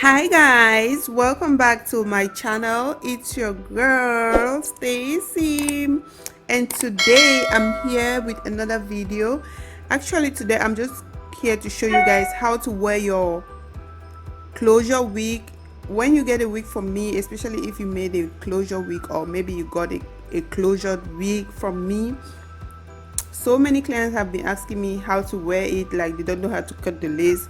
Hi guys, welcome back to my channel. It's your girl Stacy, and today I'm here with another video. Actually today I'm just here to show you guys how to wear your closure wig. When you get a wig from me, especially if you made a closure wig or maybe you got a closure wig from me, so many clients have been asking me how to wear it, like they don't know how to cut the lace.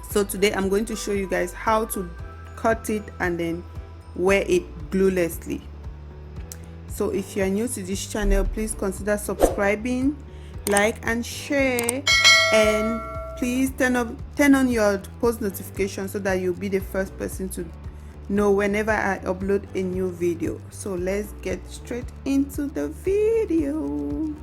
So today I'm going to show you guys how to cut it and then wear it gluelessly. So if you are new to this channel, please consider subscribing, like and share, and please turn on your post notification so that you'll be the first person to know whenever I upload a new video. So let's get straight into the video.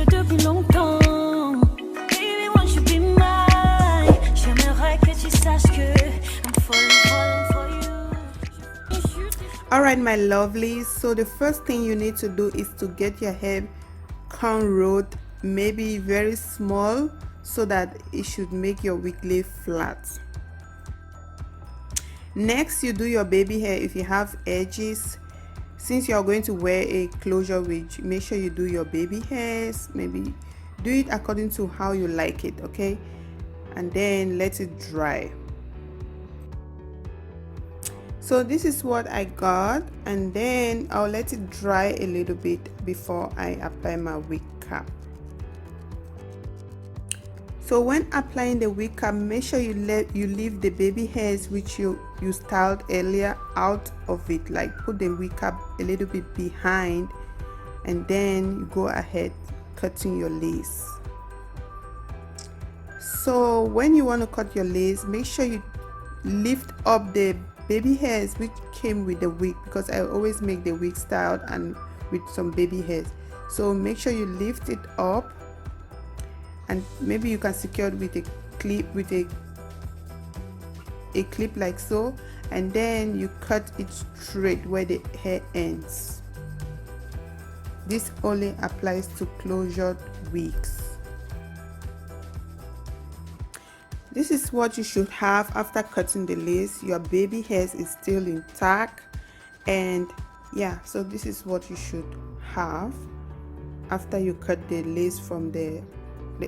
Depuis longtemps, baby, won't you be mine? J'aimerais que tu saches que I'm falling for you. Alright my lovelies, so the first thing you need to do is to get your hair cornrowed, maybe very small, so that it should make your wig lay flat. Next, you do your baby hair. If you have edges, since you are going to wear a closure wig, make sure you do your baby hairs. Maybe do it according to how you like it, okay? And then let it dry. So this is what I got, and then I'll let it dry a little bit before I apply my wig cap. So when applying the wig cap, make sure you leave the baby hairs which you styled earlier out of it. Like put the wig cap a little bit behind, and then you go ahead cutting your lace. So when you want to cut your lace, make sure you lift up the baby hairs which came with the wig, because I always make the wig styled and with some baby hairs. So make sure you lift it up, and maybe you can secure it with a clip, a clip like so, and then you cut it straight where the hair ends. This only applies to closure wigs. This is what you should have after cutting the lace. Your baby hairs is still intact, and yeah, so this is what you should have after you cut the lace from the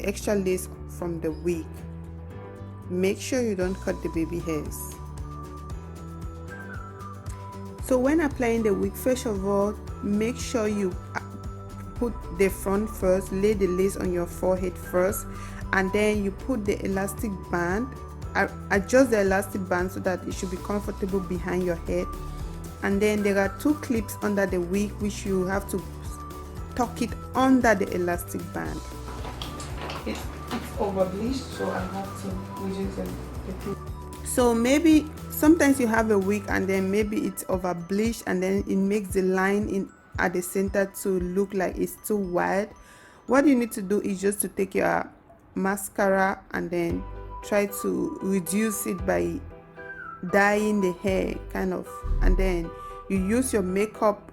extra lace from the wig. Make sure you don't cut the baby hairs. So when applying the wig, first of all, make sure you put the front first, lay the lace on your forehead first, and then you put the elastic band, adjust the elastic band so that it should be comfortable behind your head. And then there are two clips under the wig which you have to tuck it under the elastic band. It's over bleached, so I have to reduce the clip. So maybe sometimes you have a wig and then maybe it's over bleached, and then it makes the line in at the center to look like it's too wide. What you need to do is just to take your mascara and then try to reduce it by dyeing the hair kind of, and then you use your makeup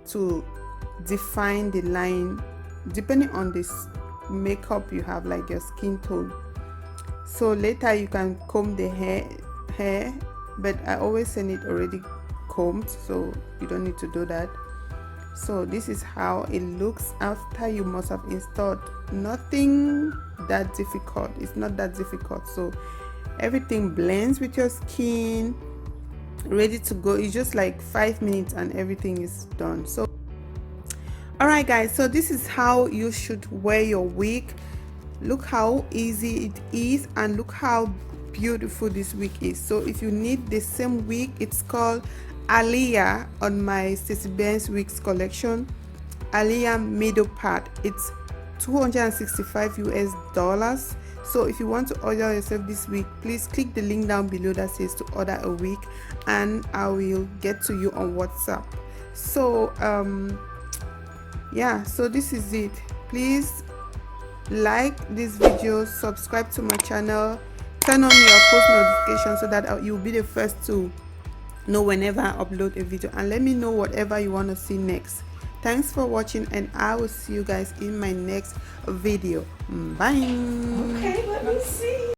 to define the line depending on this makeup you have, like your skin tone. So later you can comb the hair, but I always send it already combed, so you don't need to do that. So this is how it looks after you must have installed. Nothing that difficult, it's not that difficult. So everything blends with your skin, ready to go. It's just like 5 minutes and everything is done. So alright guys, so this is how you should wear your wig. Look how easy it is, and look how beautiful this wig is. So if you need the same wig, it's called Aliyah on my Stacey Benz wigs collection. Aliyah middle part, it's $265 US. So if you want to order yourself this wig, please click the link down below that says to order a wig, and I will get to you on WhatsApp. So yeah, so this is it. Please like this video, subscribe to my channel, turn on your post notification so that you'll be the first to know whenever I upload a video, and let me know whatever you want to see next. Thanks for watching, and I will see you guys in my next video. Bye. Okay, let me see.